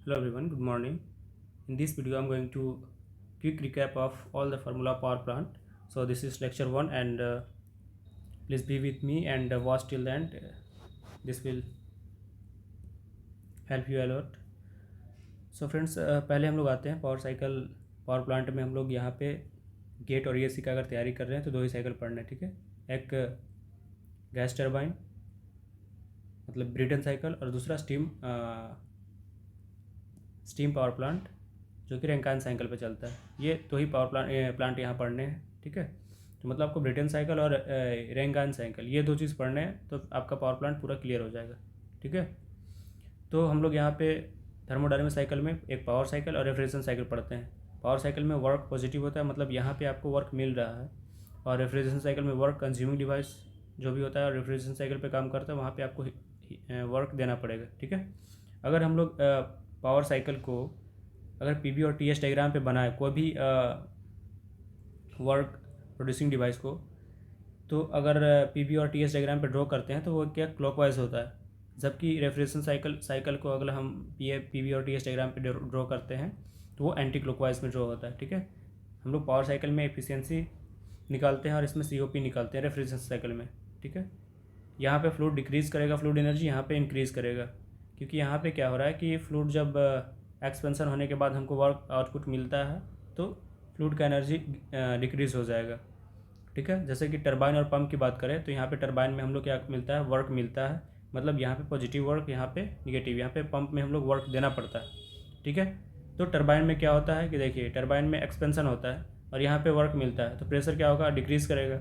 Hello everyone, good morning. In this video, I'm going to quick recap of all the formula power plant. So this is lecture 1 and please be with me and watch till the end. This will help you a lot. So friends पहले हम लोग आते हैं power plant में हम लोग यहाँ पे गेट और एसी का अगर तैयारी कर रहे हैं तो दो ही साइकिल पढ़ना है, ठीक है। एक गैस टरबाइन मतलब ब्रेटन साइकिल और दूसरा स्टीम पावर प्लांट जो कि रैंकाइन साइकिल पे चलता है। ये दो ही पावर प्लांट यहाँ पढ़ने हैं, ठीक है। तो मतलब आपको ब्रेटन साइकिल और रैंकाइन साइकिल ये दो चीज़ पढ़ने हैं तो आपका पावर प्लांट पूरा क्लियर हो जाएगा, ठीक है। तो हम लोग यहाँ पे थर्मोडायनेमिक साइकिल में एक पावर साइकिल और रेफ्रिजरेशन साइकिल पढ़ते हैं। पावर साइकिल में वर्क पॉजिटिव होता है, मतलब यहाँ पे आपको वर्क मिल रहा है, और रेफ्रिजरेशन साइकिल में वर्क कंज्यूमिंग डिवाइस जो भी होता है रेफ्रिजरेशन साइकिल पे काम करता है वहाँ पे आपको वर्क देना पड़ेगा, ठीक है। अगर हम लोग पावर साइकिल को अगर पीबी और टीएस डायग्राम पे बनाए कोई भी वर्क प्रोड्यूसिंग डिवाइस को, तो अगर पीबी और टीएस डायग्राम पे ड्रॉ करते हैं तो वो क्या क्लॉकवाइज होता है, जबकि रेफ्रिजरेशन साइकिल को अगर हम पीबी और टीएस डायग्राम पे ड्रॉ करते हैं तो वो एंटी क्लॉकवाइज में ड्रॉ होता है, ठीक है। हम लोग पावर साइकिल में एफिशिएंसी निकालते हैं और इसमें सीओपी निकालते हैं रेफ्रिजरेशन साइकिल में, ठीक है। यहाँ पे फ्लूइड डिक्रीज़ करेगा, फ्लूइड एनर्जी यहाँ पे इंक्रीज़ करेगा, क्योंकि यहाँ पे क्या हो रहा है कि फ्लूइड जब एक्सपेंशन होने के बाद हमको वर्क आउटपुट मिलता है तो फ्लूइड का एनर्जी डिक्रीज़ हो जाएगा, ठीक है। जैसे कि टरबाइन और पंप की बात करें तो यहाँ पे टरबाइन में हम लोग क्या मिलता है, वर्क मिलता है, मतलब यहाँ पे पॉजिटिव वर्क, यहाँ पे निगेटिव, यहाँ पे पंप में हम लोग वर्क देना पड़ता है, ठीक है। तो टरबाइन में क्या होता है कि देखिए टरबाइन में एक्सपेंशन होता है और यहाँ पे वर्क मिलता है, तो प्रेशर क्या होगा, डिक्रीज़ करेगा।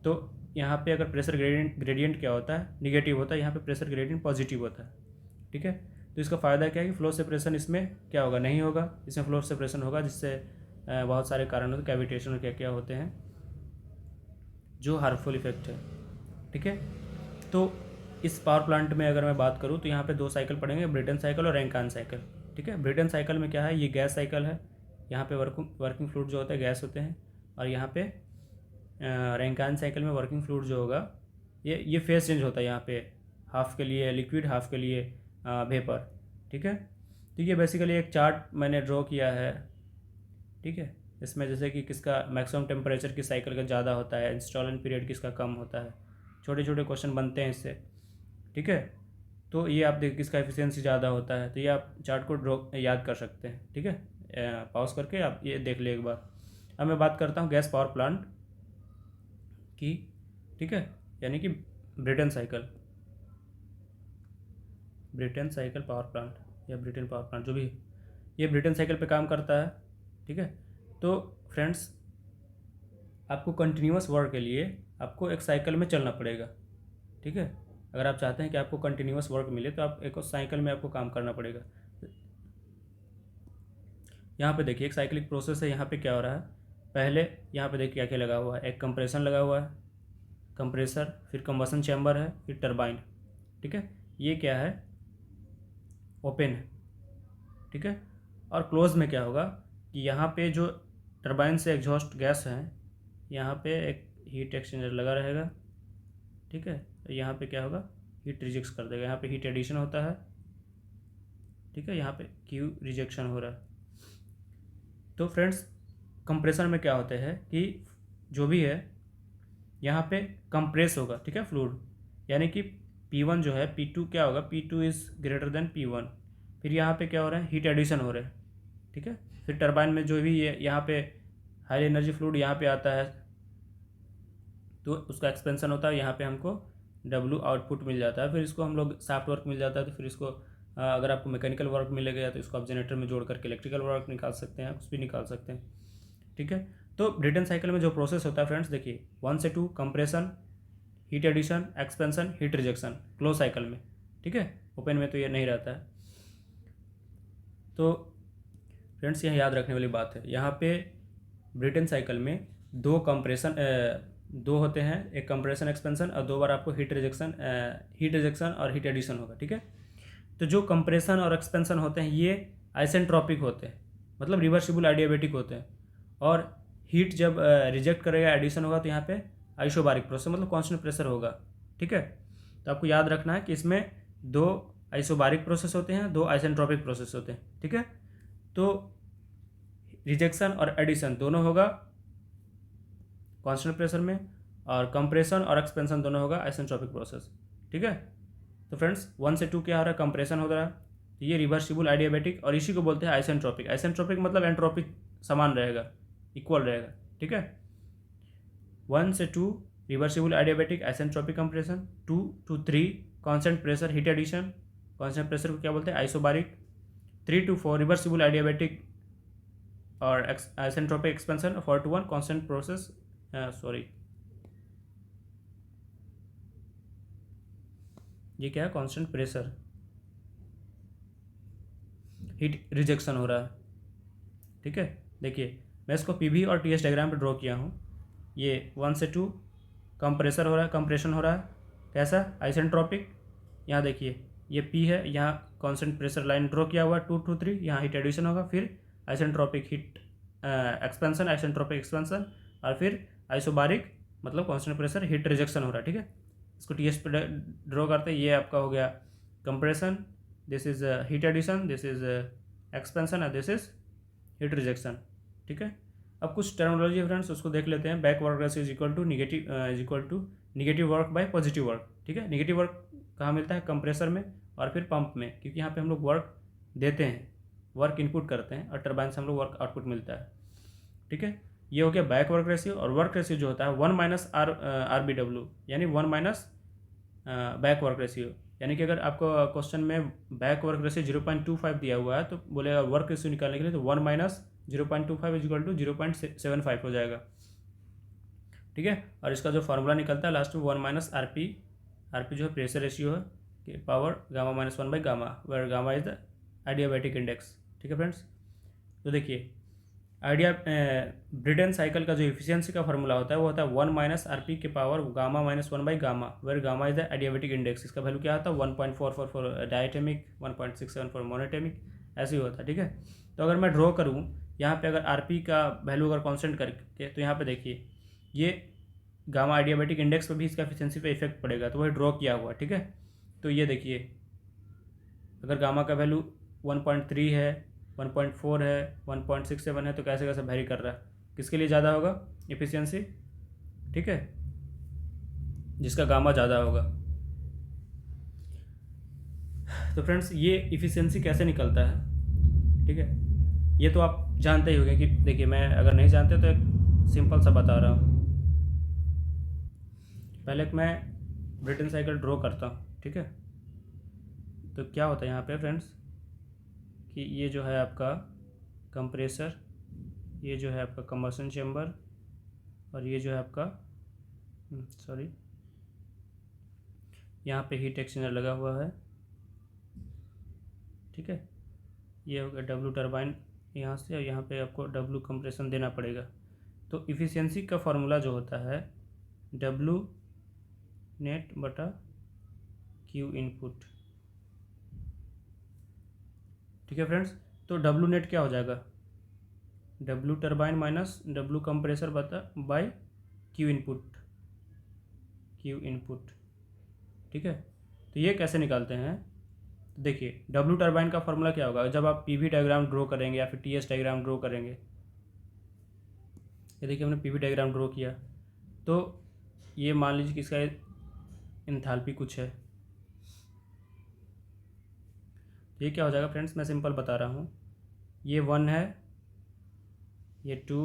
तो यहाँ पे अगर प्रेशर ग्रेडियंट क्या होता है, निगेटिव होता है, यहाँ पे प्रेशर ग्रेडियंट पॉजिटिव होता है, ठीक है। तो इसका फ़ायदा क्या है कि फ्लो सेपरेशन इसमें क्या होगा, नहीं होगा, इसमें फ्लो सेपरेशन होगा, जिससे बहुत सारे कारण होते हैं, कैविटेशन और क्या क्या होते हैं जो हार्मफुल इफेक्ट है, ठीक है। तो इस पावर प्लांट में अगर मैं बात करूँ तो यहाँ पे दो साइकिल पढ़ेंगे, ब्रेटन साइकिल और रैंकाइन साइकिल, ठीक है। ब्रेटन साइकिल में क्या है, ये गैस साइकिल है, यहाँ पे वर्किंग फ्लूइड जो होता है गैस होते हैं, और यहाँ पे रैंकाइन साइकिल में वर्किंग फ्लूइड जो होगा ये फेस चेंज होता है, यहाँ पे हाफ के लिए लिक्विड हाफ के लिए वेपर, ठीक है। तो ये बेसिकली एक चार्ट मैंने ड्रॉ किया है, ठीक है। इसमें जैसे कि किसका मैक्सिमम टेम्परेचर किस साइकिल का ज़्यादा होता है, इंस्टॉलेशन पीरियड किसका कम होता है, छोटे छोटे क्वेश्चन बनते हैं इससे, ठीक है। तो ये आप देख किसका एफिशिएंसी ज़्यादा होता है, तो ये आप चार्ट को ड्रॉ याद कर सकते हैं, ठीक है। पॉज करके आप ये देख ले एक बार। अब मैं बात करता हूँ गैस पावर प्लांट की, ठीक है, यानी कि ब्रेटन साइकिल पावर प्लांट या ब्रेटन पावर प्लांट जो भी, ये ब्रेटन साइकिल पे काम करता है, ठीक है। तो फ्रेंड्स आपको कंटिन्यूस वर्क के लिए आपको एक साइकिल में चलना पड़ेगा, ठीक है। अगर आप चाहते हैं कि आपको कंटिन्यूस वर्क मिले तो आप एक साइकिल में आपको काम करना पड़ेगा। यहाँ पे देखिए एक साइक्लिक प्रोसेस है, यहाँ पे क्या हो रहा है, पहले यहाँ पे देखिए क्या क्या लगा हुआ है, एक कंप्रेशन लगा हुआ है, कंप्रेसर, फिर कंबसन चैम्बर है, फिर टरबाइन, ठीक है। ये क्या है, ओपन है, ठीक है। और क्लोज में क्या होगा कि यहाँ पे जो टरबाइन से एग्जॉस्ट गैस है, यहाँ पे एक हीट एक्सचेंजर लगा रहेगा, ठीक है। तो यहाँ पे क्या होगा, हीट रिजेक्ट कर देगा, यहाँ पे हीट एडिशन होता है, ठीक है, यहाँ पे क्यू रिजेक्शन हो रहा है। तो फ्रेंड्स कंप्रेसर में क्या होता है कि जो भी है यहाँ पे कंप्रेस होगा, ठीक है, फ्लूइड, यानी कि P1 जो है P2 क्या होगा, P2 is greater than P1। फिर यहाँ पे क्या हो रहा है, हीट एडिशन हो रहा है, ठीक है। फिर टरबाइन में जो भी यहाँ पे हाई एनर्जी फ्लूइड यहाँ पे आता है तो उसका एक्सपेंशन होता है, यहाँ पे हमको W आउटपुट मिल जाता है, फिर इसको हम लोग सॉफ्ट वर्क मिल जाता है, तो फिर इसको अगर आपको मैकेनिकल वर्क मिलेगा तो इसको आप जनरेटर में जोड़ करके इलेक्ट्रिकल वर्क निकाल सकते हैं, कुछ भी निकाल सकते हैं, ठीक है। तो ब्रेटन साइकिल में जो प्रोसेस होता है फ्रेंड्स देखिए 1 से 2 compression, heat addition, expansion, heat rejection close cycle में, ठीक है। ओपन में तो ये नहीं रहता है। तो फ्रेंड्स यहाँ याद रखने वाली बात है, यहाँ पे ब्रेटन साइकिल में दो होते हैं, एक कंप्रेशन एक्सपेंशन, और दो बार आपको हीट रिजेक्शन और हीट एडिशन होगा, ठीक है। तो जो कंप्रेशन और एक्सपेंशन होते हैं ये आइसेंट्रोपिक होते हैं, मतलब रिवर्सिबल एडियाबेटिक होते हैं, और हीट जब रिजेक्ट करेगा एडिशन होगा तो यहाँ पे आइसोबारिक प्रोसेस मतलब कांस्टेंट प्रेशर होगा, ठीक है। तो आपको याद रखना है कि इसमें दो आइसोबारिक प्रोसेस होते हैं, 2 आइसेंट्रोपिक प्रोसेस होते हैं, ठीक है। तो रिजेक्शन और एडिशन दोनों होगा कांस्टेंट प्रेशर में, और कंप्रेशन और एक्सपेंशन दोनों होगा आइसेंट्रोपिक प्रोसेस, ठीक है। तो फ्रेंड्स 1 से 2 क्या हो रहा है, कंप्रेशन हो रहा है, तो ये रिवर्सिबल एडियाबैटिक, और इसी को बोलते हैं आइसेंट्रोपिक। आइसेंट्रोपिक मतलब एंट्रोपिक समान रहेगा, इक्वल रहेगा, ठीक है। 1 से 2 reversible adiabatic isentropic compression, 2 to 3 constant pressure heat addition, constant pressure को क्या बोलते हैं, आइसोबारिक। 3 to 4 रिवर्सिबल एडियाबैटिक और isentropic expansion. 4 to 1 constant process ये क्या है, कांस्टेंट प्रेशर हीट रिजेक्शन हो रहा है, ठीक है। देखिए मैं इसको पीवी और टीएस डायग्राम पे ड्रॉ किया हूँ। ये 1 से 2 कंप्रेसर हो रहा है, कंप्रेशन हो रहा है, कैसा, आइसेंट्रोपिक। यहाँ देखिए ये पी है, यहाँ कांस्टेंट प्रेशर लाइन ड्रॉ किया हुआ है, 2 to 3 यहाँ हीट एडिशन होगा, फिर isentropic heat expansion, isentropic expansion, और फिर आइसोबारिक मतलब कांस्टेंट प्रेशर हीट रिजेक्शन हो रहा है, ठीक है। इसको टीएस पे ड्रॉ करते हैं। ये आपका हो गया compression, this is heat addition, this is expansion, और दिस इज हीट रिजेक्शन, ठीक है। अब कुछ टर्मिनोलॉजी है फ्रेंड्स, उसको देख लेते हैं। Back work ratio is equal to negative work by positive work, ठीक है। निगेटिव वर्क कहाँ मिलता है, कंप्रेसर में और फिर पंप में, क्योंकि यहाँ पे हम लोग वर्क देते हैं, वर्क इनपुट करते हैं, और टरबाइन से हम लोग वर्क आउटपुट मिलता है, ठीक है। ये हो गया बैक वर्क रेशियो। और वर्क रेशियो जो होता है 1 माइनस आर बी डब्ल्यू, यानी 1 माइनस बैक वर्क रेशियो। यानी कि अगर आपको क्वेश्चन में बैक वर्क रेशियो 0.25 दिया हुआ है, तो बोलेगा वर्क रेशियो निकालने के लिए तो 1 माइनस 0.25 इज इक्वल टू 0.75 हो जाएगा, ठीक है। और इसका जो फार्मूला निकलता है लास्ट में 1 माइनस आर पी जो है प्रेशर रेशियो है कि power gamma minus 1 by gamma, where gamma is the adiabatic index, ठीक है फ्रेंड्स। तो देखिए ब्रेटन साइकिल का जो इफिशियंसी का फार्मूला होता है वो होता है 1 माइनस आर पी के power gamma minus 1 by gamma, where gamma is the adiabatic index. इसका वैल्यू क्या आता है, 1.44 फॉर डायटोमिक, 1.67 फॉर मोनोटोमिक, ऐसे ही होता है, ठीक है। तो अगर मैं ड्रॉ करूँ यहाँ पे, अगर आर पी का वैल्यू अगर कॉन्स्टेंट करके, तो यहाँ पे देखिए ये गामा एडियाबैटिक इंडेक्स पर भी इसका एफिशिएंसी पे इफेक्ट पड़ेगा, तो वही ड्रॉ किया हुआ, ठीक है। तो ये देखिए अगर गामा का वैल्यू 1.3 है, 1.4 है, 1.67 है, तो कैसे कैसे वेरी कर रहा है, किसके लिए ज़्यादा होगा एफिशिएंसी, ठीक है, जिसका गामा ज़्यादा होगा। तो फ्रेंड्स ये इफिशिएंसी कैसे निकलता है, ठीक है, ये तो आप जानते ही होंगे। कि देखिए मैं अगर नहीं जानते तो एक सिंपल सा बता रहा हूँ। पहले मैं ब्रेटन साइकिल ड्रॉ करता हूँ, ठीक है। तो क्या होता है यहाँ पे फ्रेंड्स कि ये जो है आपका कंप्रेसर, ये जो है आपका कंबशन चेम्बर, और ये जो है आपका यहाँ पे हीट एक्सचेंजर लगा हुआ है, ठीक है। ये हो गया डब्ल्यू टरबाइन यहाँ से, और यहाँ पे आपको डब्ल्यू कंप्रेशन देना पड़ेगा। तो इफ़िशियंसी का फार्मूला जो होता है डब्ल्यू नेट बटा क्यू इनपुट, ठीक है फ्रेंड्स। तो डब्ल्यू नेट क्या हो जाएगा, W turbine minus W compressor बता बाय क्यू इनपुट, ठीक है। तो ये कैसे निकालते हैं, देखिए डब्ल्यू टरबाइन का फार्मूला क्या होगा, जब आप पीवी डायग्राम ड्रॉ करेंगे या फिर टीएस डायग्राम ड्रॉ करेंगे। ये देखिए हमने पीवी डायग्राम ड्रॉ किया, तो ये मान लीजिए कि इसका एंथैल्पी कुछ है। ये क्या हो जाएगा फ्रेंड्स, मैं सिंपल बता रहा हूँ। ये 1 है, ये 2,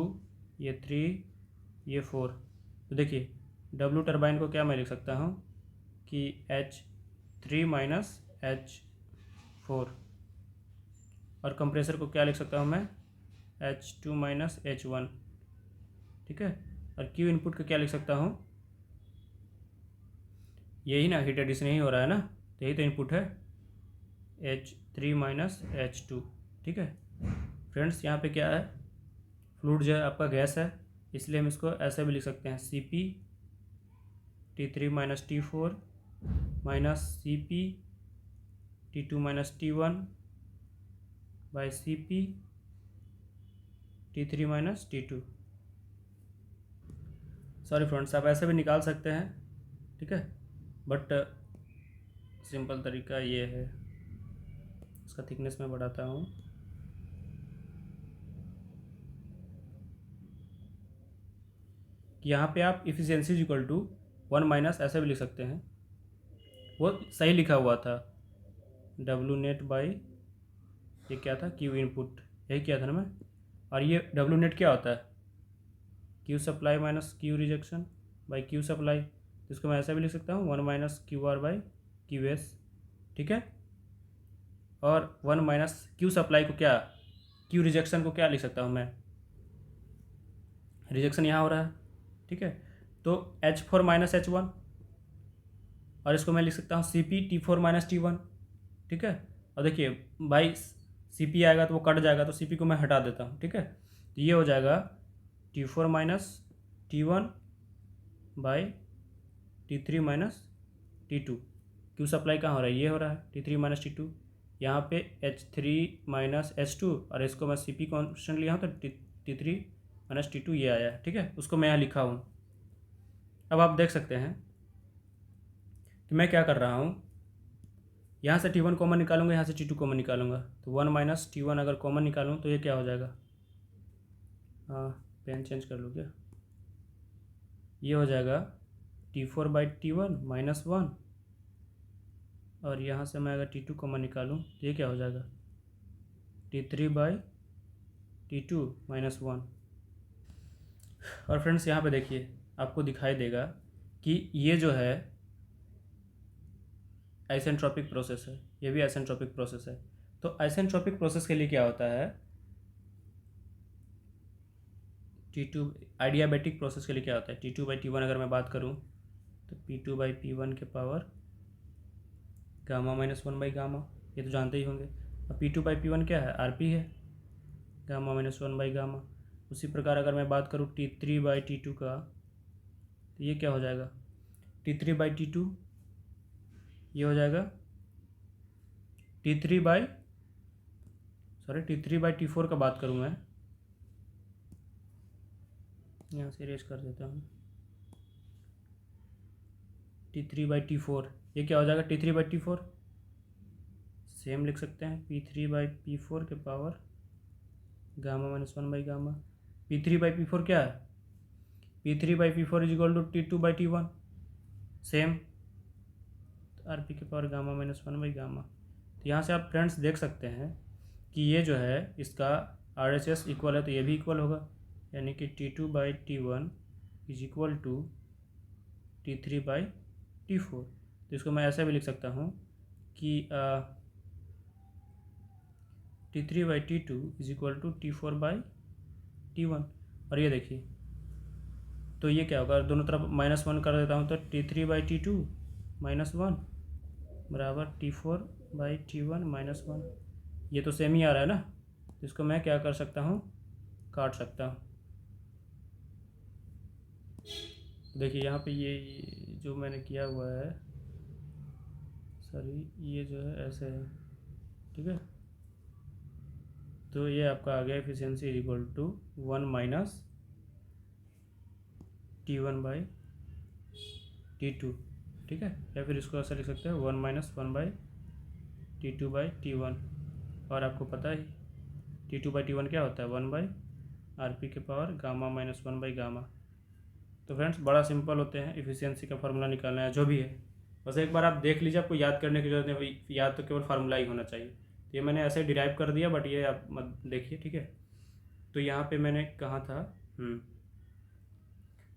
ये 3, ये 4। तो देखिए डब्ल्यू टरबाइन को क्या मैं लिख सकता हूँ कि H3 माइनस H4, और कंप्रेसर को क्या लिख सकता हूँ मैं, H2 माइनस H1, ठीक है। और क्यू इनपुट को क्या लिख सकता हूँ, यही ना, हीट एडिशन यही हो रहा है ना, तो यही तो इनपुट है, H3 माइनस H2, ठीक है फ्रेंड्स। यहाँ पे क्या है, फ्लूइड जो है आपका गैस है, इसलिए हम इसको ऐसे भी लिख सकते हैं CP T3 minus T4 minus CP T2 minus T1 by CP T3 minus T2। Sorry friends, आप ऐसे भी निकाल सकते हैं, ठीक है, बट सिंपल तरीका ये है। इसका थिकनेस मैं बढ़ाता हूँ। यहाँ पे आप इफिशियंसी इक्वल टू 1 माइनस ऐसे भी लिख सकते हैं, वो सही लिखा हुआ था, डब्लू नेट बाई ये क्या था, क्यू इनपुट, यही किया था ना मैं। और ये डब्लू नेट क्या होता है, Q supply minus Q rejection by Q supply. इसको मैं ऐसा भी लिख सकता हूँ 1 minus Q R by Q S, ठीक है। और 1 माइनस क्यू सप्लाई को क्या, क्यू रिजेक्शन को क्या लिख सकता हूँ मैं, रिजेक्शन यहाँ हो रहा है, ठीक है। तो H4 माइनस H1, और इसको मैं लिख सकता हूँ CP T4 माइनस T1, ठीक है। और देखिए भाई CP आएगा तो वो कट जाएगा, तो CP को मैं हटा देता हूँ, ठीक है। तो ये हो जाएगा T4 minus T1 by T3 minus T2। Q supply कहाँ हो रहा है, ये हो रहा है T3 माइनस T2। यहाँ पे H3 माइनस H2, और इसको मैं CP कॉन्स्टेंट लिया हूँ तो T3 माइनस T2 ये आया है, ठीक है। उसको मैं यहाँ लिखा हूँ। अब आप देख सकते हैं कि मैं क्या कर रहा हूँ, यहाँ से T1 कॉमन निकालूंगा, यहाँ से T2 कॉमन निकालूंगा, तो 1 माइनस T1 अगर कॉमन निकालूँ तो ये क्या हो जाएगा, हाँ पेन चेंज कर लूँ क्या, ये हो जाएगा T4 बाई T1 माइनस 1, और यहाँ से मैं अगर T2 कॉमन निकालूँ तो ये क्या हो जाएगा, T3 बाई T2 माइनस 1। और फ्रेंड्स यहाँ पे देखिए आपको दिखाई देगा कि ये जो है आइसेंट्रोपिक प्रोसेस है, ये भी आइसेंट्रोपिक प्रोसेस है। तो आइसेंट्रोपिक प्रोसेस के लिए क्या होता है, T2 आइडियाबैटिक प्रोसेस के लिए क्या होता है, T2 बाई T1 अगर मैं बात करूँ तो P2 बाई P1 के power gamma minus 1 by gamma, ये तो जानते ही होंगे। अब P2 बाई P1 क्या है, RP है, गामा माइनस 1 बाई गामा। उसी प्रकार अगर मैं बात करूँ T3 बाई T2 का, तो ये क्या हो जाएगा, T3 बाई T2 ये हो जाएगा T3 बाई T4 का बात करूँ मैं, यहाँ से इरेज कर देता हूँ, T3 बाई T4 ये क्या हो जाएगा, T3 बाई T4 सेम लिख सकते हैं, P3 बाई P4 के power gamma minus 1 by gamma. P3 by P4 क्या है, P3 by P4 is equal to T2 by T1 same, RP के power gamma minus 1 by gamma. तो यहाँ से आप फ्रेंड्स देख सकते हैं कि ये जो है इसका RHS इक्वल है, तो ये भी इक्वल होगा, यानी कि T2 by T1 is equal to T3 by T4। तो इसको मैं ऐसा भी लिख सकता हूँ कि T3 by T2 is equal to T4 by T1। और ये देखिए तो ये क्या होगा, दोनों तरफ माइनस 1 कर देता हूँ, तो T3 बाई T2 माइनस 1 बराबर T4 बाई T1 माइनस 1। ये तो सेम ही आ रहा है ना, तो इसको मैं क्या कर सकता हूँ, काट सकता हूँ। देखिए यहाँ पे ये जो मैंने किया हुआ है, सॉरी ये जो है ऐसे है, ठीक है। तो ये आपका आ गया efficiency is equal to 1 minus T1 by T2, ठीक है। या फिर इसको ऐसा लिख सकते हैं 1 minus 1 by T2 by T1। और आपको पता है T2 बाई T1 क्या होता है, 1 बाई RP के power gamma minus 1 by gamma. तो फ्रेंड्स बड़ा सिंपल होते हैं, इफ़िशियंसी का फार्मूला निकालना है जो भी है, बस एक बार आप देख लीजिए, आपको याद करने की जरूरत नहीं, याद तो केवल फार्मूला ही होना चाहिए। तो ये मैंने ऐसे डिराइव कर दिया, बट ये आप मत देखिए, ठीक है। तो यहाँ पे मैंने कहा था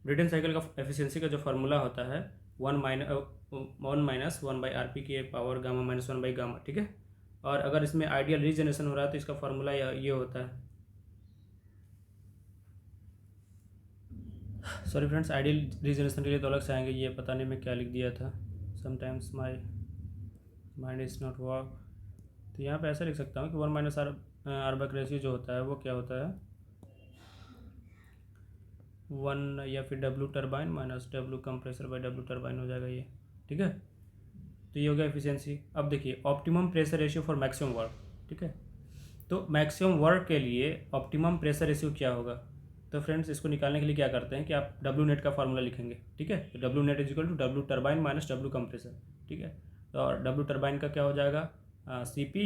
ब्रेटन साइकिल का एफिशिएंसी का जो फार्मूला होता है 1 माइनस 1 बाई RP की power gamma minus 1 by gamma, ठीक है। और अगर इसमें आइडियल रीजनरेशन हो रहा है तो इसका फार्मूला ये होता है, सॉरी फ्रेंड्स, आइडियल रीजनरेशन के लिए तो अलग से आएंगे, ये पता नहीं मैं क्या लिख दिया था, sometimes my mind is not work. तो यहाँ पे ऐसा लिख सकता हूँ कि 1 माइनस आर बैक रेशियो जो होता है वो क्या होता है, 1 या फिर W turbine minus W compressor by W turbine हो जाएगा ये, ठीक है। तो ये हो गया एफिशिएंसी। अब देखिए optimum pressure ratio for maximum work, ठीक है। तो मैक्सिमम वर्क के लिए ऑप्टिमम प्रेशर रेशियो क्या होगा, तो फ्रेंड्स इसको निकालने के लिए क्या करते हैं कि आप डब्ल्यू नेट का फार्मूला लिखेंगे, ठीक है। तो W net is equal to W turbine minus W compressor, ठीक है। तो और डब्ल्यू टर्बाइन का क्या हो जाएगा, CP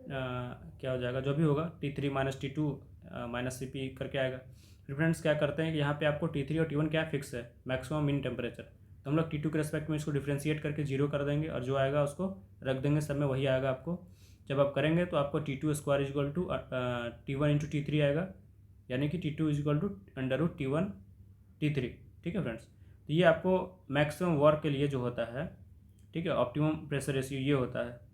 क्या हो जाएगा, जो भी होगा T3 minus T2 minus CP करके आएगा। फिर फ्रेंड्स क्या करते हैं कि यहाँ पे आपको T3 और T1 क्या फिक्स है, मैक्सिमम मीन टेम्परेचर, तो हम लोग T2 के रेस्पेक्ट में इसको डिफ्रेंशिएट करके 0 कर देंगे और जो आएगा उसको रख देंगे, सब में वही आएगा आपको। जब आप करेंगे तो आपको T2 square equal to T1 into T3 आएगा, यानी कि T2 equal to √T1 T3। ठीक है फ्रेंड्स, तो ये आपको मैक्सिमम वर्क के लिए जो होता है, ठीक है, ऑप्टिमम प्रेशर रेशियो ये होता है।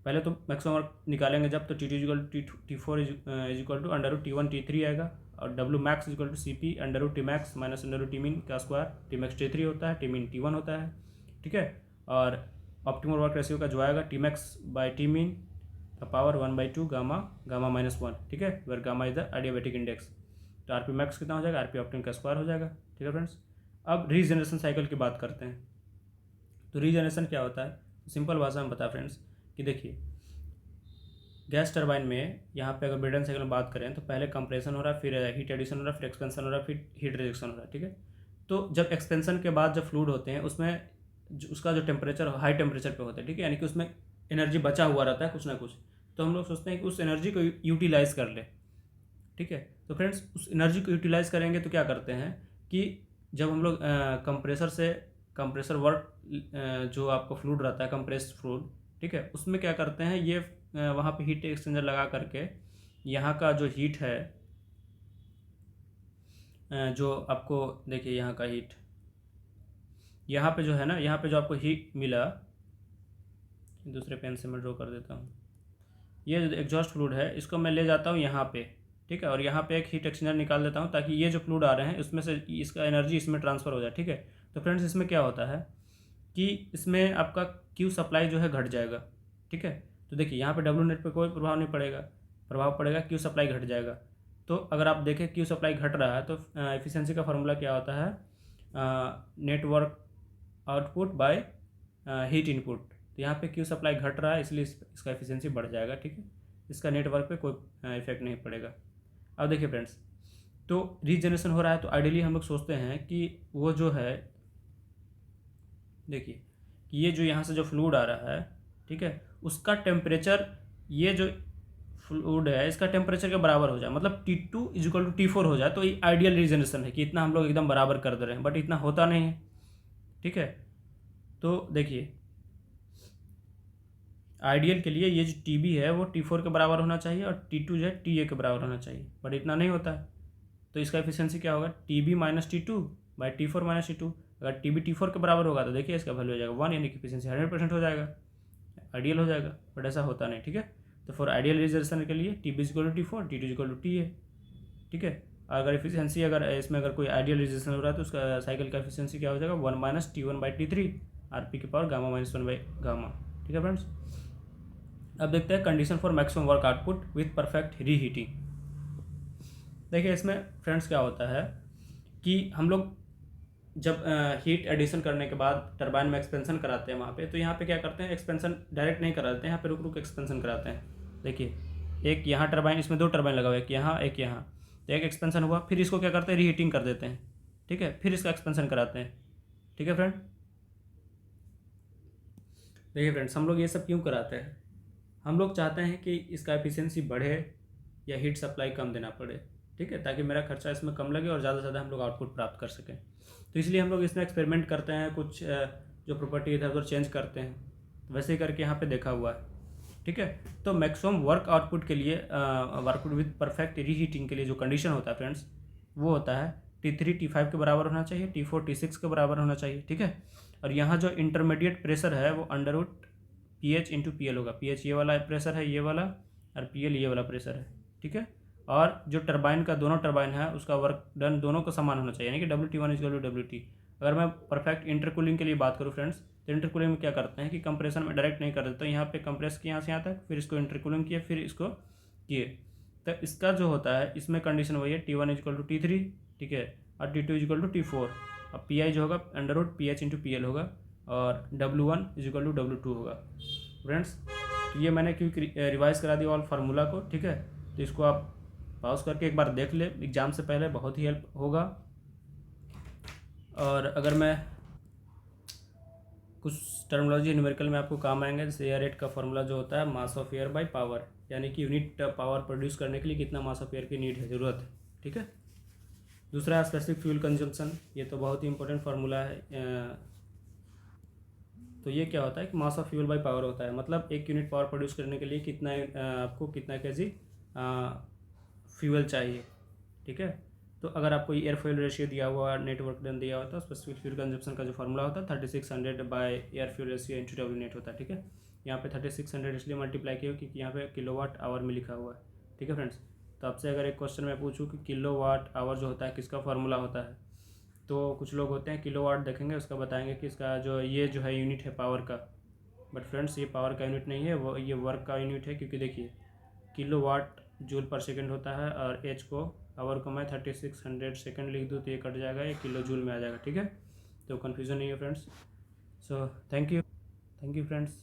पहले तो मैक्सिमम वर्क निकालेंगे जब, तो T2 equal to T4 equal to √T1 T3 आएगा, और W max is equal to CP √T max minus √T mean का स्क्वायर, T मैक्स T3 होता है, T मीन T1 होता है। ठीक है, और ऑप्टिमल वर्क रेशियो का जो आएगा T max by T mean का पावर 1/2 गामा -1। ठीक है, where gamma is the adiabatic index, तो RP मैक्स कितना हो जाएगा, RP ऑप्टिमम का स्क्वायर हो जाएगा। ठीक है फ्रेंड्स, अब रीजनरेशन साइकिल की बात करते हैं। तो रीजनरेशन क्या होता है, सिंपल भाषा में बता फ्रेंड्स कि देखिए, गैस टरबाइन में यहाँ पे अगर ब्रेटन साइकिल में बात करें तो पहले कंप्रेशन हो रहा है, फिर हीट एडिशन हो रहा है, फिर एक्सपेंशन हो रहा है, फिर हीट रिजेक्शन हो रहा है। ठीक है, तो जब एक्सपेंशन के बाद जब फ्लूइड होते हैं उसमें उसका जो टेम्परेचर हाई टेम्परेचर पे होता है, ठीक है, यानी कि उसमें एनर्जी बचा हुआ रहता है कुछ ना कुछ, तो हम लोग सोचते हैं कि उस एनर्जी को यूटिलाइज़ कर ले। ठीक है, तो फ्रेंड्स उस एनर्जी को यूटिलाइज़ करेंगे तो क्या करते हैं कि जब हम लोग कंप्रेसर वर्क जो आपको फ्लूइड रहता है, कंप्रेस्ड फ्लूइड, ठीक है, उसमें क्या करते हैं, ये वहाँ पे हीट एक्सचेंजर लगा करके यहाँ का जो हीट है, जो आपको देखिए यहाँ का हीट, यहाँ पे जो है ना, यहाँ पे जो आपको हीट मिला, दूसरे पेन से मैं ड्रॉ कर देता हूँ, ये जो एग्जॉस्ट फ्लूइड है इसको मैं ले जाता हूँ यहाँ पे। ठीक है, और यहाँ पे एक हीट एक्सचेंजर निकाल देता हूँ ताकि ये जो फ्लूइड आ रहे हैं उसमें से इसका एनर्जी इसमें ट्रांसफ़र हो जाए। ठीक है, तो फ्रेंड्स इसमें क्या होता है कि इसमें आपका क्यू सप्लाई जो है घट जाएगा। ठीक है, तो देखिए यहाँ पे डब्ल्यू नेट पे कोई प्रभाव नहीं पड़ेगा, प्रभाव पड़ेगा क्यू सप्लाई घट जाएगा। तो अगर आप देखें क्यू सप्लाई घट रहा है तो एफिशिएंसी का फार्मूला क्या होता है, network output by heat input. तो यहाँ पे क्यू सप्लाई घट रहा है इसलिए इसका एफिशिएंसी बढ़ जाएगा। ठीक है, इसका नेटवर्क पे कोई इफेक्ट नहीं पड़ेगा। अब देखिए फ्रेंड्स, तो रीजनरेशन हो रहा है तो आइडियली हम लोग सोचते हैं कि वो जो है, देखिए ये जो यहाँ से जो फ्लूइड आ रहा है, ठीक है, उसका टेम्परेचर, ये जो फ्लूइड है इसका टेम्परेचर के बराबर हो जाए, मतलब T2 इजक्वल टू T4 हो जाए, तो ये आइडियल रीजनरेशन है कि इतना हम लोग एकदम बराबर कर दे रहे हैं, बट इतना होता नहीं है। ठीक है, तो देखिए आइडियल के लिए ये जो TB है वो T4 के बराबर होना चाहिए और T2 जो है TA के बराबर होना चाहिए, बट इतना नहीं होता है। तो इसका एफिशिएंसी क्या होगा, TB minus T2 by T4 minus T2। अगर TB T4 के बराबर होगा तो देखिए इसका वैल्यू हो जाएगा 1, यानी कि एफिशिएंसी 100% हो जाएगा, आइडियल हो जाएगा, बट ऐसा होता नहीं। ठीक है, तो फॉर आइडियल रीजनरेशन के लिए TB equal to T4, T2 equal to TA। ठीक है, अगर एफिशिएंसी अगर इसमें अगर कोई आइडियल रीजनरेशन हो रहा है तो उसका साइकिल का एफिशिएंसी क्या हो जाएगा, 1 minus T1 by T3 RP की power gamma minus 1 by gamma. ठीक है फ्रेंड्स, अब देखते हैं condition for maximum work output with perfect reheating. देखिए इसमें फ्रेंड्स क्या होता है कि हम लोग जब हीट एडिशन करने के बाद टरबाइन में एक्सपेंशन कराते हैं वहाँ पे, तो यहाँ पे क्या करते हैं, एक्सपेंशन डायरेक्ट नहीं कराते हैं, यहाँ पे रुक रुक एक्सपेंशन कराते हैं। देखिए एक यहाँ टरबाइन, इसमें 2 टरबाइन लगा हुआ है, एक यहाँ एक यहाँ, तो एक एक्सपेंशन हुआ, फिर इसको क्या करते हैं, रीहीटिंग कर देते हैं। ठीक है, फिर इसका एक्सपेंशन कराते हैं। ठीक है फ्रेंड, देखिए फ्रेंड्स हम लोग ये सब क्यों कराते हैं, हम लोग चाहते हैं कि इसका एफिशिएंसी बढ़े या हीट सप्लाई कम देना पड़े। ठीक है, ताकि मेरा खर्चा इसमें कम लगे और ज़्यादा से ज़्यादा हम लोग आउटपुट प्राप्त कर सकें। तो इसलिए हम लोग इसमें एक्सपेरिमेंट करते हैं, कुछ जो प्रॉपर्टी इधर उधर चेंज करते हैं, तो वैसे ही करके यहाँ पे देखा हुआ है। ठीक है, तो मैक्सिमम वर्क आउटपुट के लिए, वर्क विद परफेक्ट रीहीटिंग के लिए जो कंडीशन होता है फ्रेंड्स, वो होता है T3 T5 के बराबर होना चाहिए, T4 T6 के बराबर होना चाहिए। ठीक है, और यहाँ जो इंटरमीडिएट प्रेशर है वो √PH इंटू PL होगा। PH ये वाला प्रेशर है, ये वाला, और PL ये वाला प्रेशर है। ठीक है, और जो टरबाइन का, दोनों टरबाइन है उसका वर्क डन दोनों को समान होना चाहिए, यानी कि WT1 इक्वल टू WT। अगर मैं परफेक्ट इंटरकूलिंग के लिए बात करूँ फ्रेंड्स, तो इंटरकूलिंग में क्या करते हैं कि कंप्रेशन में डायरेक्ट नहीं कर देते, तो यहाँ पे कंप्रेस किया यहाँ से यहाँ तक, फिर इसको इंटरकूलिंग किया, फिर इसको किए, तो इसका जो होता है इसमें कंडीशन वही है, T1 इक्वल टू T3। ठीक है, और T2 इक्वल टू T4, और PI जो होगा √PH इंटू PL होगा, और W1 इक्वल टू W2 होगा। फ्रेंड्स तो ये मैंने क्योंकि रिवाइज करा दिया ऑल फार्मूला को। ठीक है, तो इसको आप पॉज करके एक बार देख ले, एग्ज़ाम से पहले बहुत ही हेल्प होगा। और अगर मैं कुछ टर्मिनोलॉजी न्यूमेरिकल में आपको काम आएंगे, जैसे एयर रेट का फॉर्मूला जो होता है mass of air by power, यानी कि यूनिट पावर प्रोड्यूस करने के लिए कितना मास ऑफ एयर की नीड है, ज़रूरत है। ठीक है। दूसरा है स्पेसिफिक फ्यूल कंजम्पशन, ये तो बहुत ही इंपॉर्टेंट फार्मूला है। तो ये क्या होता है कि mass of fuel by power होता है, मतलब एक यूनिट पावर प्रोड्यूस करने के लिए कितना आपको कितना केजी फ्यूल चाहिए। ठीक है। तो अगर आपको एयर फ्यूल रेशियो दिया हुआ, नेटवर्क डन दिया हुआ, तो स्पेसिफिक फ्यूल कंजप्शन का जो फार्मूला होता है 3600 by air fuel ratio into W net होता है। ठीक है। यहाँ पे 3600 इसलिए मल्टीप्लाई किया क्योंकि यहाँ पे किलोवाट आवर में लिखा हुआ है। ठीक है फ्रेंड्स। तो आपसे अगर एक क्वेश्चन मैं पूछूँ कि किलोवाट आवर जो होता है किसका फार्मूला होता है, तो कुछ लोग होते हैं किलोवाट देखेंगे उसका बताएंगे कि इसका जो ये जो है यूनिट है पावर का, बट फ्रेंड्स ये पावर का यूनिट नहीं है, वो ये वर्क का यूनिट है। क्योंकि देखिए किलोवाट जूल पर सेकंड होता है और एच को आवर को मैं 3600 सेकंड लिख दूँ तो ये कट जाएगा, ये किलो जूल में आ जाएगा। ठीक है। तो कन्फ्यूज़न नहीं है friends. So thank you friends.